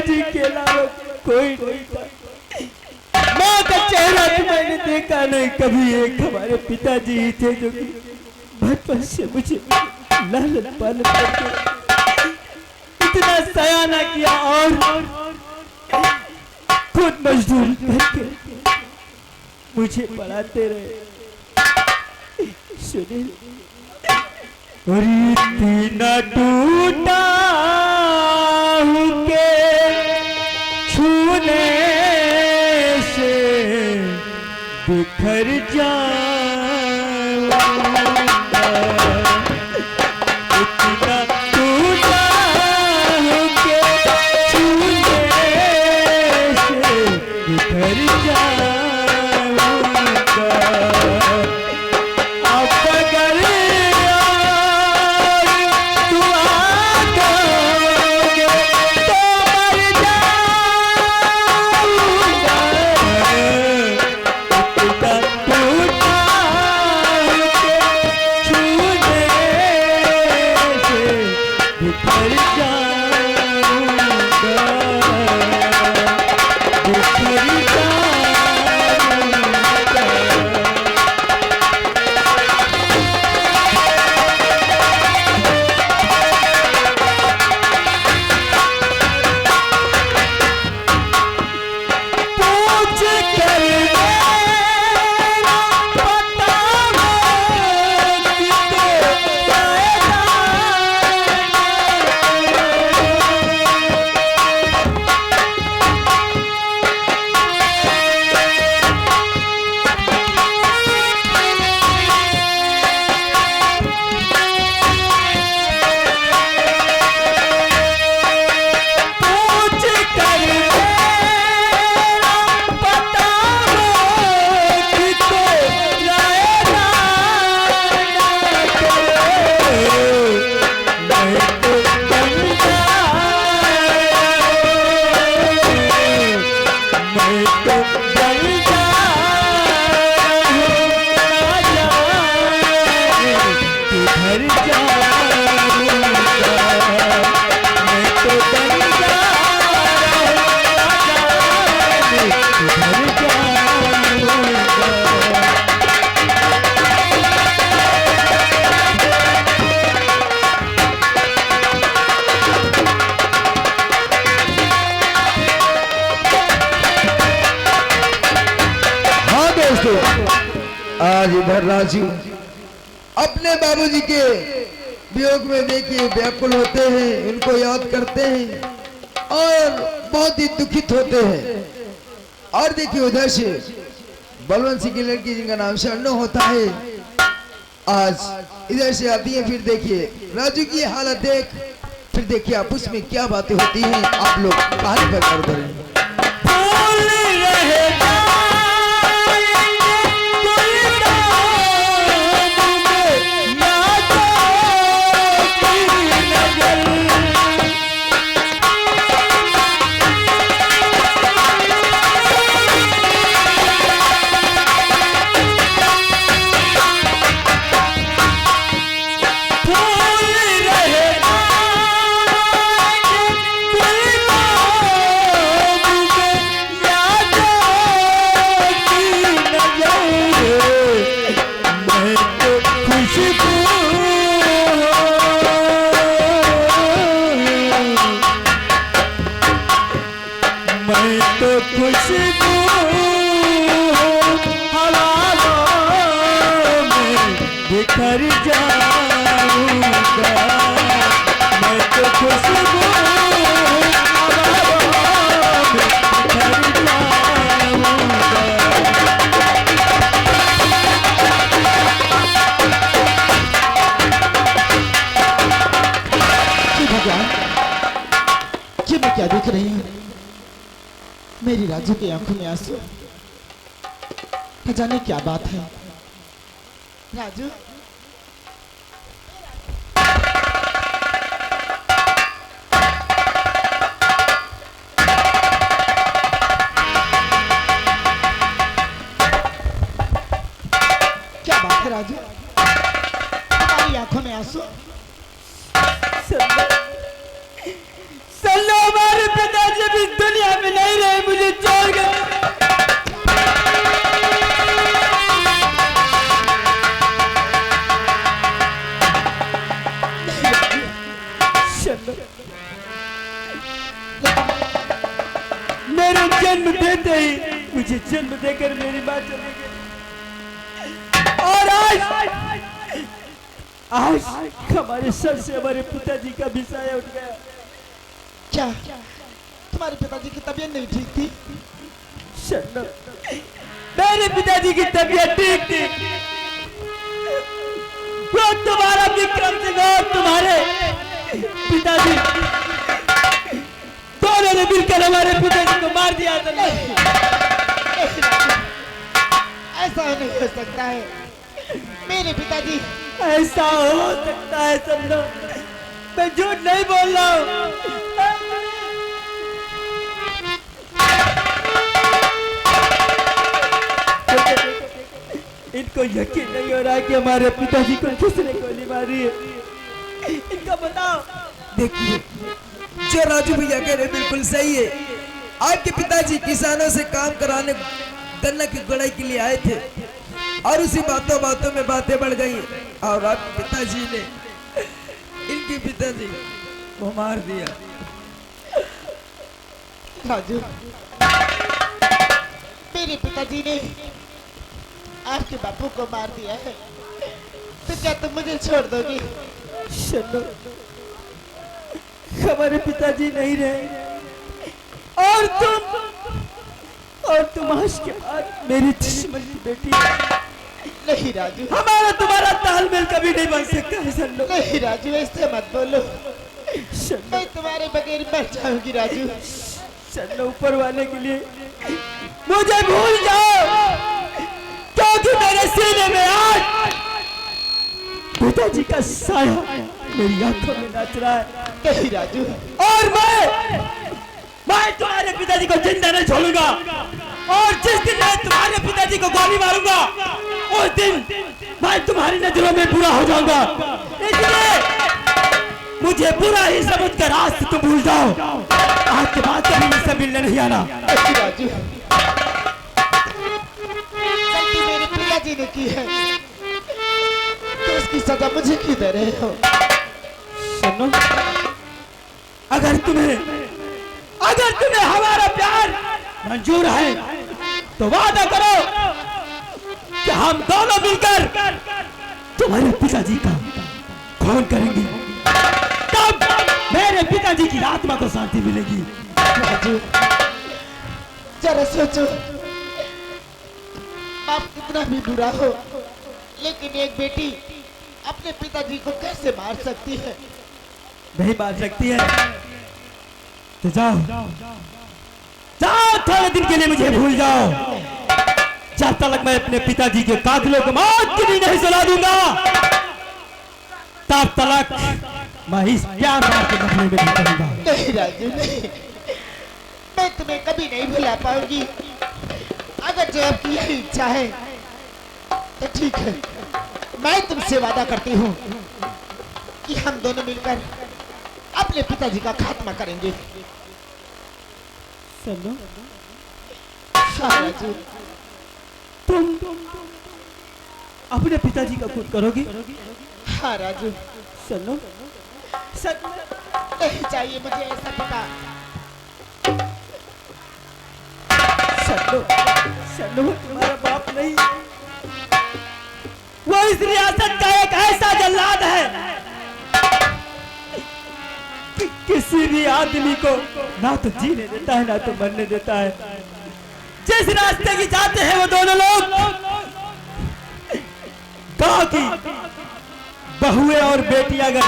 पिताजी के अलावा कोई नहीं था। माँ का चेहरा तो मैंने देखा नहीं कभी। एक हमारे पिताजी ही थे जो कि बचपन से मुझे लालन पालन करके इतना सयाना किया और खुद मजदूरी करके मुझे पढ़ाते रहे। सुनील, और इतना टूटा हूँ के छूने से बिखर जाऊंगा। इतना टूटा हूँ के छूने से बिखर जाऊंगा। आज इधर राजू अपने बाबूजी के वियोग में देखिए व्याकुल होते हैं, उनको याद करते हैं और बहुत ही दुखित होते हैं। और देखिए उधर से बलवंत सिंह की लड़की जिनका नाम शरणो होता है आज इधर से आती है। फिर देखिए राजू की हालत देख, फिर देखिए आप उसमें क्या बातें होती हैं, आप लोग कहानी पर कर करें। बिखर जाऊंगा मैं तो खुशबू बिखर जाऊंगा। भगवान, ये मैं क्या देख रही हूँ? मेरी राजू की आंखों में आंसू, न जाने क्या बात है। राजू, क्या बात है राजू? तुम्हारी आंखों में आंसू? हमारे पिताजी भी लोग जन्म देते ही मुझे जन्म देकर मेरी माँ चली गई, और आज हमारे सर से हमारे पिताजी का भी साया उठ गया। क्या तुम्हारे पिताजी की तबीयत नहीं ठीक थी? शर्मा, मेरे पिताजी की तबीयत ठीक थी, वो तुम्हारा विक्रम सिंह और तुम्हारे पिताजी दोनों ने मिलकर हमारे पिताजी को मार दिया था। ऐसा नहीं हो सकता है मेरे पिताजी। ऐसा हो सकता है समझो, मैं झूठ नहीं बोल रहा हूँ। इनको यकीन नहीं हो रहा कि हमारे पिताजी को किसने गोली मारी है। इनका बताओ। देखिए, जो राजू भैया कह रहे बिल्कुल सही है। आपके पिताजी किसानों से काम कराने गन्ना की गुड़ाई के लिए आए थे, और उसी बातों बातों में बातें बढ़ गई, और आपके पिताजी ने इनके पिताजी को मार दिया। राजू, मेरे पिताजी ने आपके बापू को मार दिया है, तो क्या तुम मुझे छोड़ दोगी? शर्मा, हमारे पिताजी नहीं रहे, और तुम आज के बाद मेरी दुश्मन की बेटी है। नहीं राजू, हमारा तुम्हारा तालमेल कभी नहीं बन सकता है सन्नो। नहीं राजू, ऐसे मत बोलो। शर्मा, मैं तुम्हारे बगैर मर जाऊंगी राजू। शर्मा, ऊपर वाले के लिए मुझे भूल जाओ, क्योंकि मेरे सीने में आज पिताजी का साया मेरी आंखों में नाच रहा है। नहीं राजू, और मैं तुम्हारे पिताजी को जिंदा नहीं छोड़ूंगा, और जिस दिन मैं तुम्हारे पिताजी को गोली मारूंगा, उस दिन मैं तुम्हारी नजरों में बुरा हो जाऊंगा। इसलिए मुझे बुरा ही समझ कर आज से तुम भूल जाओ। आज के बाद कभी मुझसे मिलने नहीं आना। नहीं राजू, गलती मेरे पिताजी ने की है, तो उसकी सजा मुझे क्यों दे रहे हो? सुनो, अगर तुम्हें हमारा प्यार मंजूर है तो वादा करो कि हम दोनों मिलकर तुम्हारे पिताजी का खून करेंगे, तब मेरे पिताजी की आत्मा को शांति मिलेगी। राजू, जरा सोचो, बाप कितना भी बुरा हो, लेकिन एक बेटी अपने पिताजी को कैसे मार सकती है? नहीं मार सकती है तो जाओ, थोड़े दिन के लिए मुझे भूल जाओ। जब तक मैं अपने पिताजी के कातिलों को मौत की नहीं सुला दूंगा, तब तक मैं इस प्यार के बदले में नहीं करूंगा। नहीं राजू, नहीं, मैं तुम्हें कभी नहीं भुला पाऊंगी। अगर जो आपकी यही इच्छा है तो ठीक है, मैं तुमसे वादा करती हूँ कि हम दोनों मिलकर अपने पिताजी का खात्मा करेंगे। सुनो, हाँ राजू, तुम अपने पिताजी का खून करोगी? हाँ राजू, सुनो, नहीं चाहिए मुझे ऐसा पिता। वो तुम्हारा बाप नहीं, वो इस रियासत का एक ऐसा जल्लाद है कि किसी भी आदमी को ना तो जीने देता है ना तो मरने देता है। जिस रास्ते की जाते हैं वो दोनों लोग, गांव की बहुएं और बेटियां अगर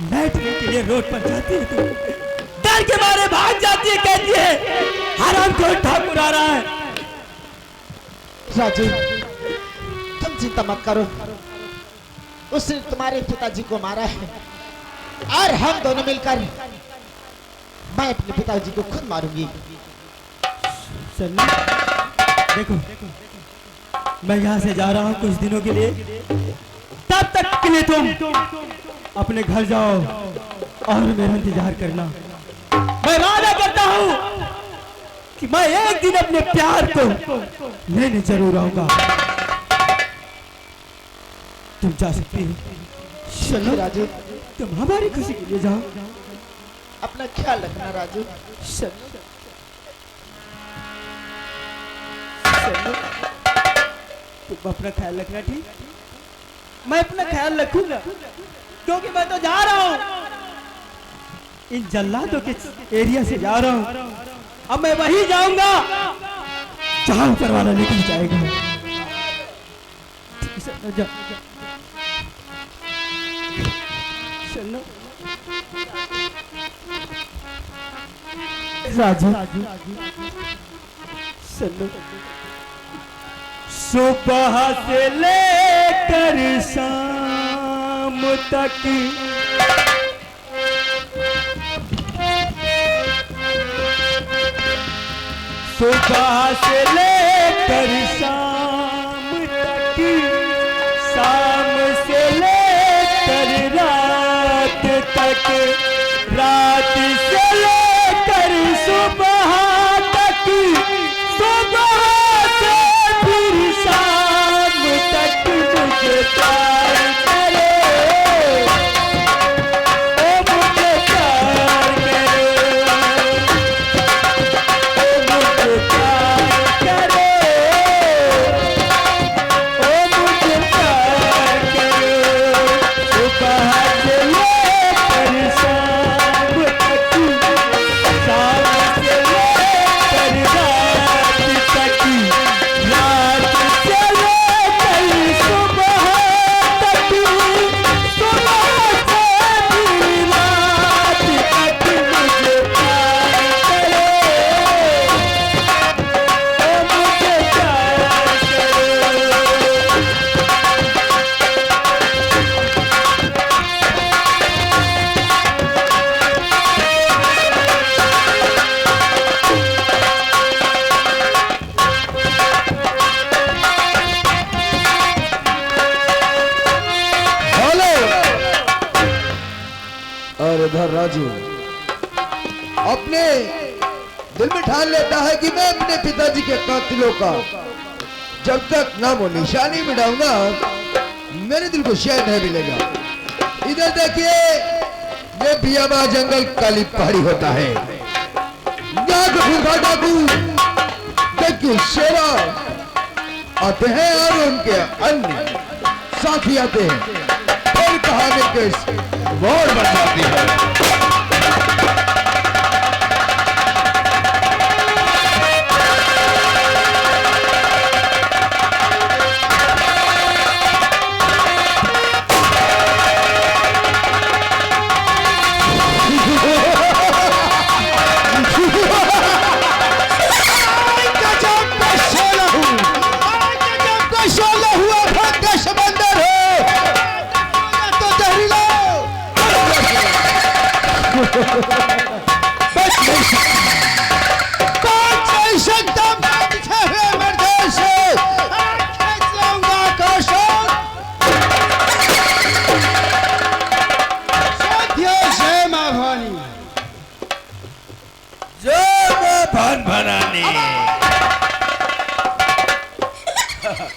बैठने के लिए रोड पर जाती है तो डर के मारे भाग जाती है, कहती है हराम को ठाकुर आ रहा है। राजू, तुम चिंता मत करो, उसने तुम्हारे पिताजी को मारा है, और हम दोनों मिलकर मैं अपने पिताजी को खुद मारूंगी। सन्नी, देखो, मैं यहाँ से जा रहा हूँ कुछ दिनों के लिए, तब तक के लिए तुम अपने घर जाओ और मेरा इंतजार करना। मैं वादा करता हूँ कि मैं एक दिन अपने प्यार को लेने जरूर आऊंगा। तुम जा सकती हो। चलो राजू, तुम हमारी खुशी के लिए जाओ। अपना ख्याल रखना राजू। चलो। चलो, तुम अपना ख्याल रखना, ठीक? मैं अपना ख्याल रखूंगा, क्योंकि मैं तो जा रहा हूँ, इन जल्लादों के एरिया से जा रहा हूँ। अब मैं वहीं जाऊंगा जहां ऊपर वाला लेकर जाएगा। चलो जा, चलो राजू, चलो। सुबह से लेकर शाम तक सुबह से लेकर शाम तक, शाम से लेकर रात तक, रात से लेकर सुबह तक, सुबह से फिर शाम तक मुझे प्यार करे, ओ मुझे प्यार करे, ओ मुझे प्यार करे, ओ मुझे प्यार करे। सुबह से लेकर शाम तक, शाम से लेकर रात तक, रात से लेकर सुबह तक, सुबह से फिर रात तक मुझे प्यार करे, ओ मुझे प्यार करे। हेलो। और इधर राजू अपने दिल में ठान लेता है कि मैं अपने पिताजी के कातिलों का जब तक नाम और निशानी मिटाऊंगा मेरे दिल को शायद नहीं मिलेगा। इधर देखिए, ये बियाबा जंगल काली पहाड़ी होता है, यहाँ के भूखा डाकू देखिए शेरा आते हैं और उनके अन्य साथी आते हैं, फिर कहानी के मोड़ बन जाती है।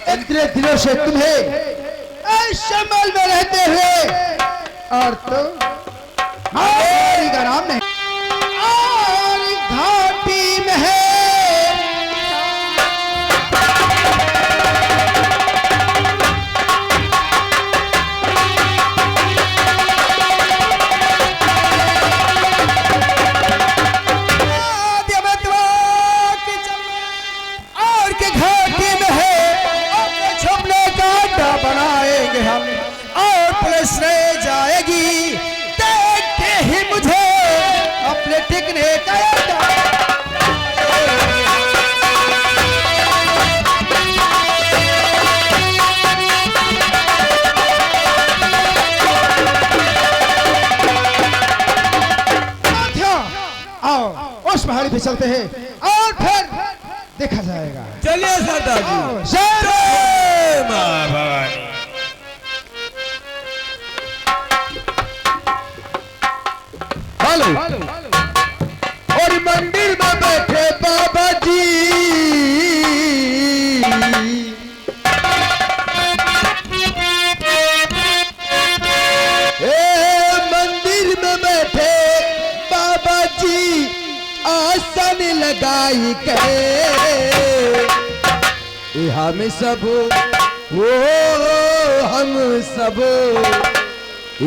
इतने दिनों से तुम्हें ऐसे महल में रहते हुए और तुम हमारी का नाम नहीं और घाटी में है। और के घाटी में है छपने का अड्डा बनाएंगे हम और पुलिस रह जाएगी देखते ही मुझे अपने टिकने का अड्डा। आओ उस पहाड़ी पे चलते हैं और फिर देखा जाएगा। चलिए सरदार जी। जय मां भवानी। हेलो। और मंदिर में बैठे बाबा जी मंदिर में बैठे बाबा जी आसन लगाई के हम सब वो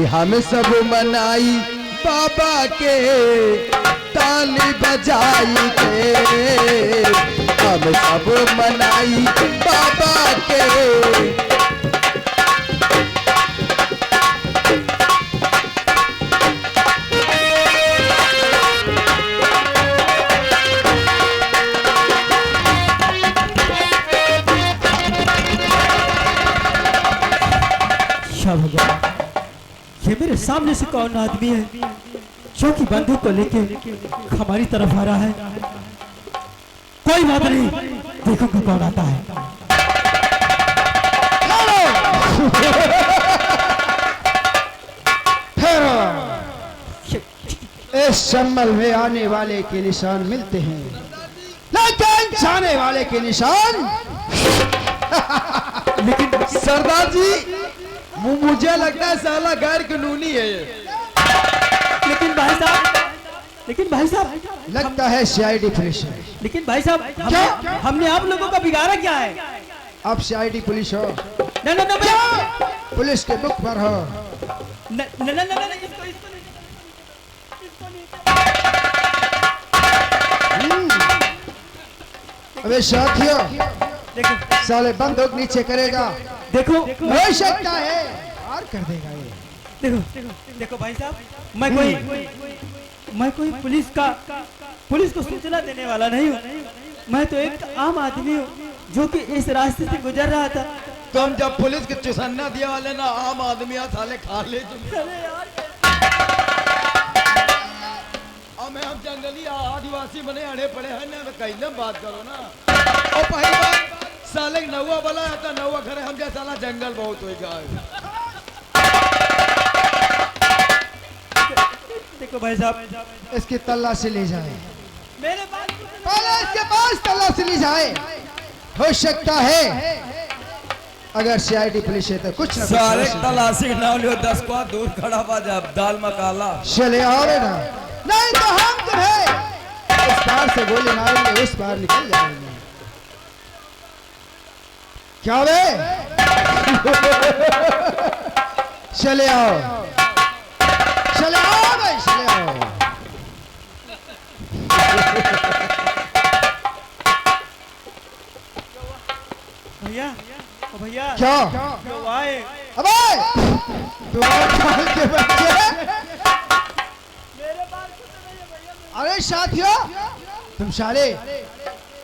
हम सब मनाई बाबा के ताली बजाई के, हम सब मनाई बाबा के। ये मेरे सामने से कौन आदमी है जो कि बंदूक को लेके हमारी तरफ आ रहा है? कोई बात नहीं, देखो कौन आता है। इस संभल में आने वाले के निशान मिलते हैं, लेकिन जाने वाले के निशान। लेकिन सरदार जी, मुझे लगता है साला गैर कानूनी है ये। लेकिन भाई साहब लगता है सीआईडी पुलिस है। लेकिन भाई साहब, हमने आप लोगों का बिगाड़ा क्या है? आप सीआईडी पुलिस हो? न पुलिस के बुक पर हो? न इसको अबे साथियों, देखो साले बंदूक नीचे करेगा, देखो हो सकता है और कर देगा ये। देखो भाई साहब, मैं कोई पुलिस को सूचना देने वाला नहीं हूँ। मैं तो एक आम आदमी हूँ जो कि इस रास्ते से गुजर रहा था। तुम जब पुलिस के चुसन्ना दिया वाले ना आम आदमी साले खा ले तुम। हम जंगली आदिवासी बने अड़े पड़े हैं ना, तो कहीं बात करो ना। और पहली बात साले नौवा वाला है तो नौवा खरे हम जैसा साला जंगल बहुत होगा। देखो भाई साहब, इसकी तलाशी ली जाए, मेरे पास पहले इसके पास तलाशी ली जाए। हो सकता है अगर सीआईडी पुलिस है तो कुछ ना कुछ सारे तलाशी ना लियो, 10 को दूर खड़ा पा जा दाल मकाला चले आओ रे ना, नहीं तो हम तुम्हें इस पार से गोली मारेंगे, उस पार निकल जाएंगे। क्या बे? चले आओ भाई, चले आओ। भैया क्या जो आए? अबे तुम्हारे के बच्चे, अरे साथियों, तुम सारे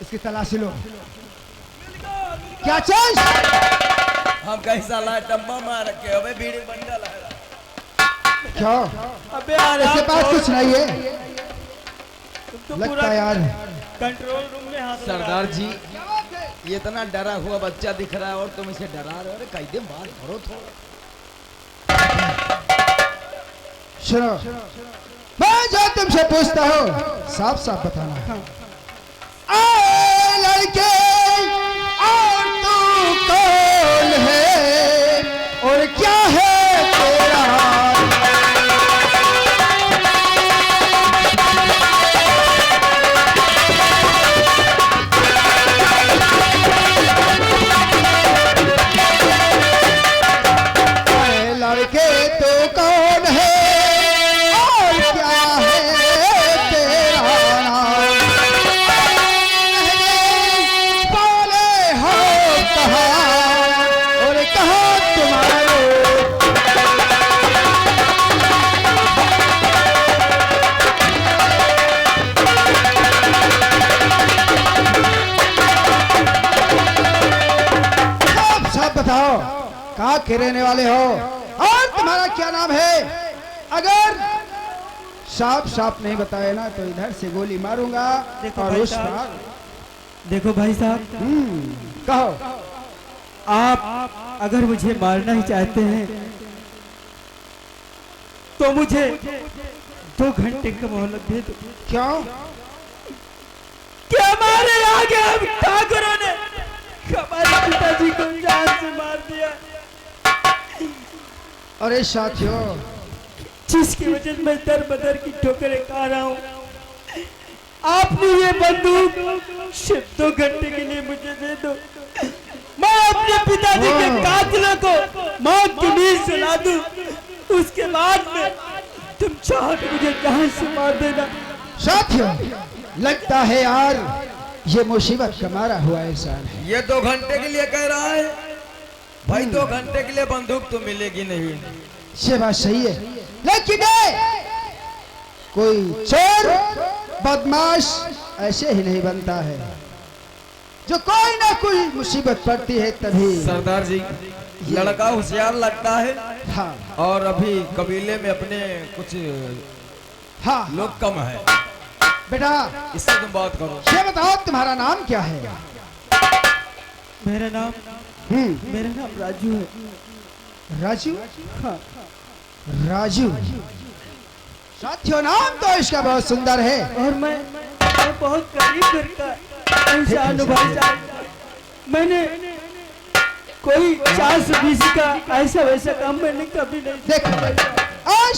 इसकी तलाशी लो। क्या चीज? हम कहीं साला डब्बा मार रखे अबे बीड़ी बंडल है। क्या? अबे यार, इसके पास कुछ नहीं है, तुम तो लगता है यार कंट्रोल रूम में हाथ लगा। सरदार जी, ये इतना डरा हुआ बच्चा दिख रहा है और तुम इसे डरा रहे हो। अरे कहीं बात करो थोड़ा। सुनो, मैं जो तुमसे पूछता हूँ साफ साफ बताना। लड़के और तू कौन है और क्या है तेरा? लड़के तो कौन है और क्या है तेरा नाम? बोले हो कहाँ और कहाँ तुम्हारे? सब बताओ, कहाँ के रहने वाले हो और तुम्हारा क्या नाम है? अगर साफ साफ नहीं बताए ना तो इधर से गोली मारूंगा। देखो और भाई उस साहब, पार देखो भाई साहब, कहो। आप अगर मुझे मारना ही चाहते हैं तो मुझे 2 घंटे का मोहलत दे दो। क्यों? क्या हमारे आगे हम ठाकुरों ने हमारे पिताजी को जान से मार दिया, अरे साथियों, जिसकी वजह से मैं दर बदर की ठोकरें खा रहा हूँ। आपने ये बंदूक सिर्फ 2 घंटे के लिए मुझे दे दो, मैं अपने पिताजी के कातिलों को मौत की नींद सुला दूं, उसके बाद में तुम चाहो तो मुझे जान से मार देना। साथियों, लगता है यार ये मुसीबत का मारा हुआ इंसान है। ये 2 घंटे के लिए कह रहा है भाई, 2 घंटे के लिए बंदूक तो मिलेगी नहीं। ये बात सही है, लेकिन कोई चोर बदमाश ऐसे ही नहीं बनता है, जो कोई ना कोई मुसीबत पड़ती है तभी। सरदार जी, लड़का होशियार लगता है। हाँ और अभी कबीले में अपने कुछ हाँ लोग कम है। बेटा, इससे तुम बात करो। ये बताओ तुम्हारा नाम क्या है? मेरा नाम राजू है। राजू? हाँ। राजू, साथियों नाम तो इसका बहुत सुंदर है। और मैं बहुत गरीब घर का इंसान हूँ भाई साहब। मैंने कोई 420 का ऐसा वैसा काम मैंने कभी नहीं। देखो, आज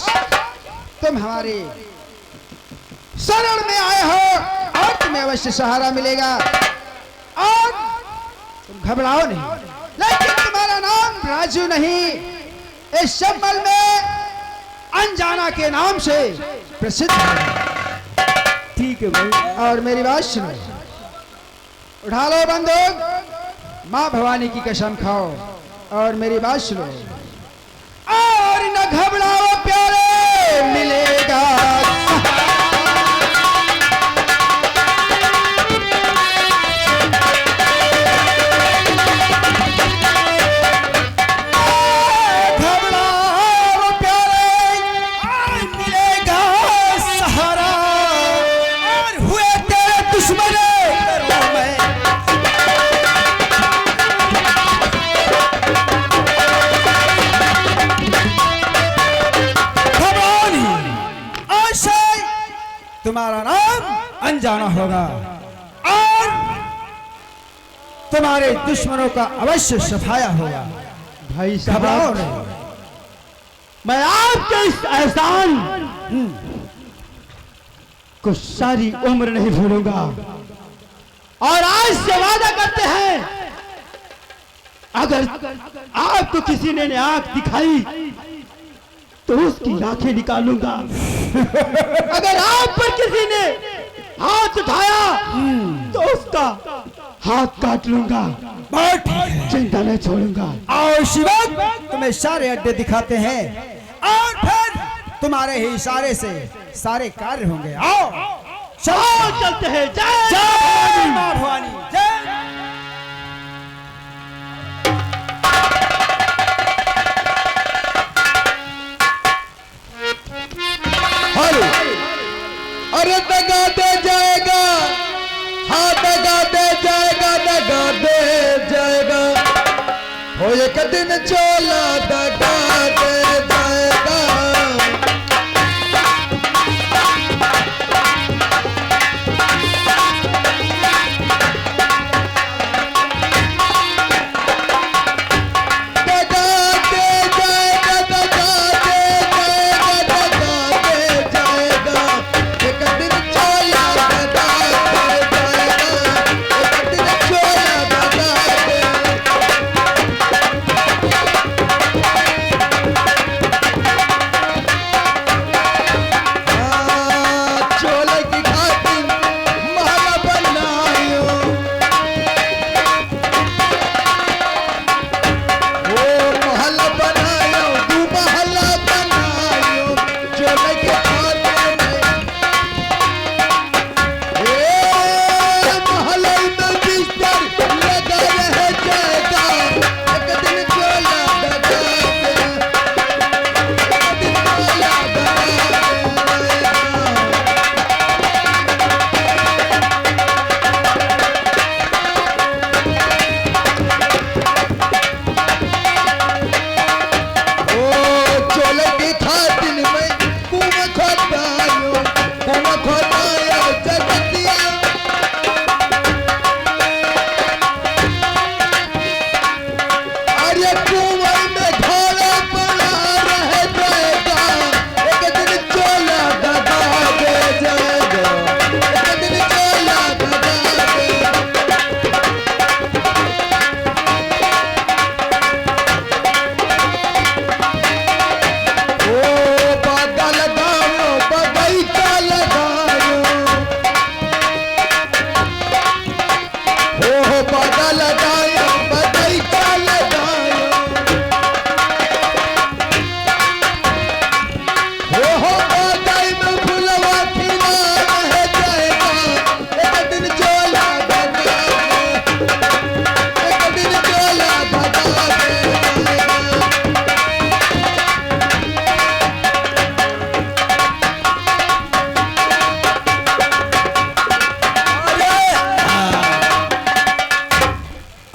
तुम हमारे शरण में आए हो और तुम्हें अवश्य सहारा मिलेगा, और तुम घबराओ नहीं। लेकिन तुम्हारा नाम राजू नहीं, इस जंगल में अनजाना के नाम से प्रसिद्ध है। ठीक है भाई। और मेरी बात सुनो, उठा लो बंदूक, माँ भवानी की कसम खाओ और मेरी बात सुनो, और न घबराओ प्यारे, मिलेगा तुम्हारा नाम अनजाना होगा और तुम्हारे दुश्मनों का अवश्य सफाया होगा। भाई घबराओ साहब, नहीं। मैं आपके इस एहसान को सारी उम्र नहीं भूलूंगा, और आज से वादा करते हैं, अगर आपको किसी ने आंख दिखाई तो उसकी आंखें निकालूंगा। अगर आप पर किसी ने हाथ उठाया तो उसका हाथ काट लूंगा, चिंता नहीं छोड़ूंगा। आओ शिवक, तुम्हें सारे अड्डे दिखाते हैं और फिर तुम्हारे ही इशारे से सारे कार्य होंगे। आओ चलो चलते हैं। जय जय मां भवानी, जय। अरे दगा दे जाएगा, हाँ दगा दे जाएगा, दगा दे जाएगा, हो एक दिन चोला दगा दे जाएगा।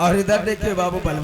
और इधर देखिए बाबू बलवंत